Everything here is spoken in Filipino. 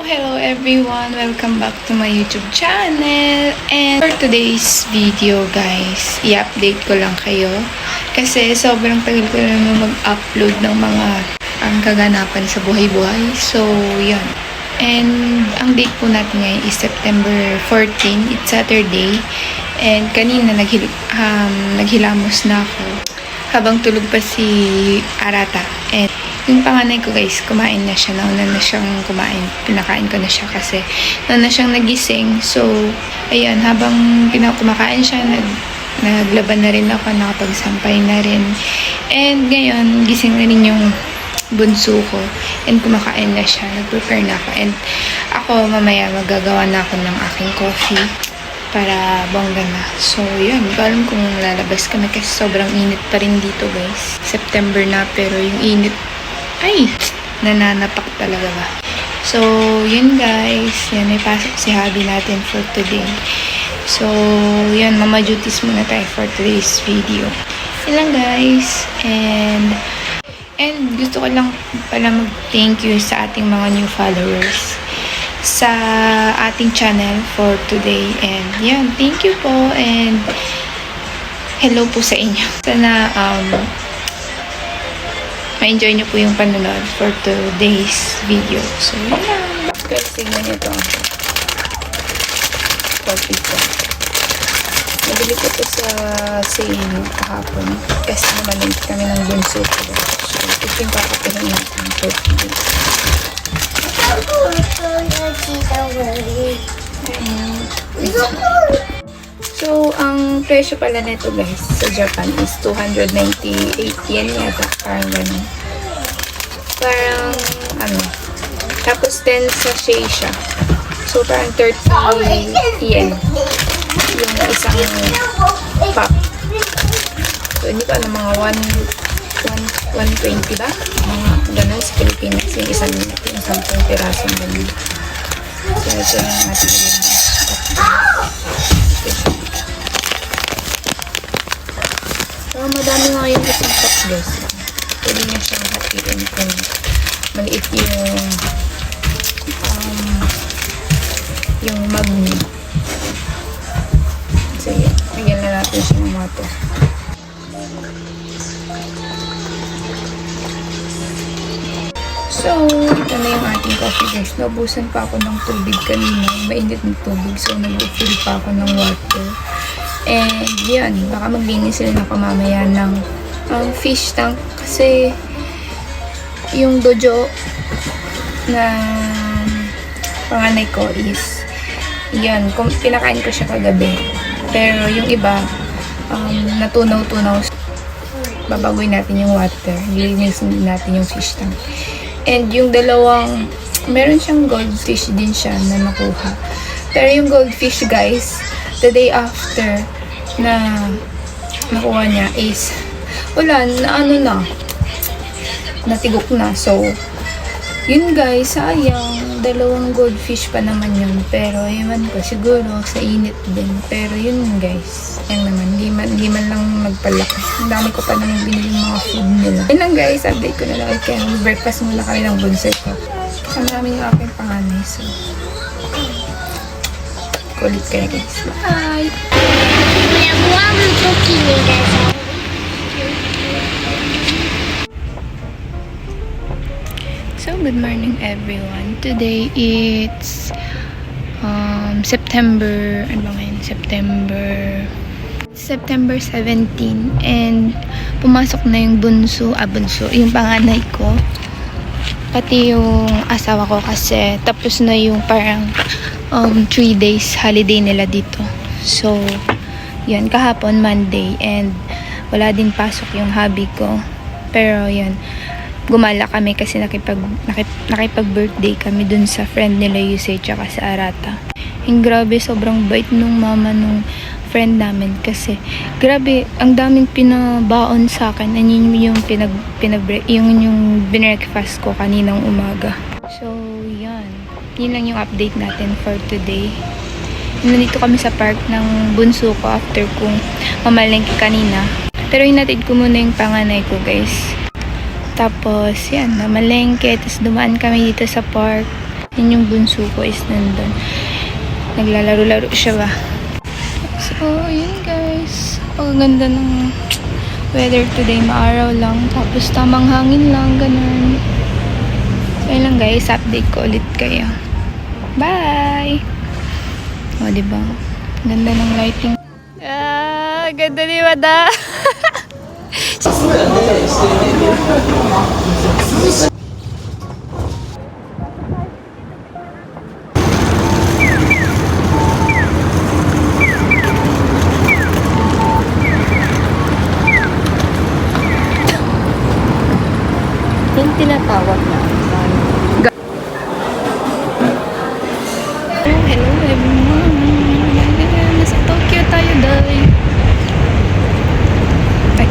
Hello everyone! Welcome back to my YouTube channel. And for today's video guys, i-update ko lang kayo. Kasi sobrang tagal ko na mag-upload ng mga ang kaganapan sa buhay-buhay. So, yun. And ang date po natin ngayon is September 14. It's Saturday. And kanina naghilamos na ako habang tulog pa si Arata. And yung panganay ko guys, kumain na siya. Nauna na siyang kumain. Pinakain ko na siya kasi nauna siyang nagising. So, ayan, habang kumakain siya, naglaban na rin ako, nakapagsampay na rin. And ngayon, gising na rin yung bunso ko. And kumakain na siya. Nag-prepare na ako. And ako, mamaya, magagawa na ako ng aking coffee para bongga na. So, yun. Hindi ko alam kung lalabas kami kasi sobrang init pa rin dito, guys. September na, pero yung init, ay, nananapak talaga ba. So, yun, guys. Yan, may pasok si hubby natin for today. So, yun. Mama duties muna tayo for today's video. Yun lang, guys. And gusto ko lang pala mag-thank you sa ating mga new followers sa ating channel for today. And yan, thank you po and hello po sa inyo. Sana ma-enjoy nyo po yung panonood for today's video. So yun lang. Guys, tingnan nyo ito. Coffee ko. Nabili ko ito sa sale kahapon kasi naman kami ng bunso ko. So ito yung kakapihin natin for today. So, ang presyo pala nito guys sa Japan is 298 yen yata. Parang ganun. Parang, tapos 10 sachet siya. So, parang 30 yen. Yung isang pack. So, hindi ko alam, mga 120 ba? Mga ganun sa Pilipinas. Yung isang 10 pirasong ganun. So, ito yung natin yung so, madami nga yung isang pack guys. Pwede nyo siyang hatiin kung maliit yung mug niya. So, bigyan na natin siya ng water. So, ito na yung ating coffee guys. Naubusan pa ako ng tubig kanina. Mainit ng tubig. So, nag-fill pa ako ng water. And, yan. Baka maglinis sila ako mamaya ng fish tank. Kasi, yung dojo na panganay ko is, yan. Pinakain ko siya kagabi. Pero, yung iba, natunaw-tunaw. Babagoy natin yung water. Lilinis natin yung fish tank. And yung dalawang, meron siyang goldfish din siya na nakuha. Pero yung goldfish guys, the day after na nakuha niya is, wala, natigok na. So, yun guys, sayang, dalawang goldfish pa naman yun. Pero, ewan ko, siguro sa init din. Pero yun guys, yan naman, hindi man lang nagpalaki. Ang dami ko pa naman binili mga food nila. Yun lang guys, update ko na lang. Kaya breakfast muna kami ng bunso ko. Kasama namin yung aking panganay. So, kulit kayo guys. Bye! So, good morning everyone. Today it's September 17 and pumasok na yung bunso, yung panganay ko pati yung asawa ko kasi tapos na yung parang 3 days holiday nila dito. So yun, kahapon Monday and wala din pasok yung hubby ko, pero yun, gumala kami kasi nakipag-birthday kami dun sa friend nila Yusei tsaka sa Arata. Yung grabe, sobrang bait nung mama nung friend namin kasi grabe, ang daming pinabaon sa akin. Yun yung yung binreakfast ko kaninang umaga. So, yan. Yun lang yung update natin for today. Nandito kami sa park ng bunso ko after kong mamalengke kanina. Pero hinatid ko muna yung panganay ko guys. Tapos, yan, namalengke. Tapos dumaan kami dito sa park. Yun yung bunso ko is nandun. Naglalaro-laro siya ba. So, yun guys. Pagaganda ng weather today. Maaraw lang. Tapos tamang hangin lang. Ganun. So, yun lang guys. Update ko ulit kayo. Bye! O, diba? Ganda ng lighting. Ah, ganda ni Wada. Yung tinatawag na. Hello everyone. Nasa Tokyo tayo dahil. Bye.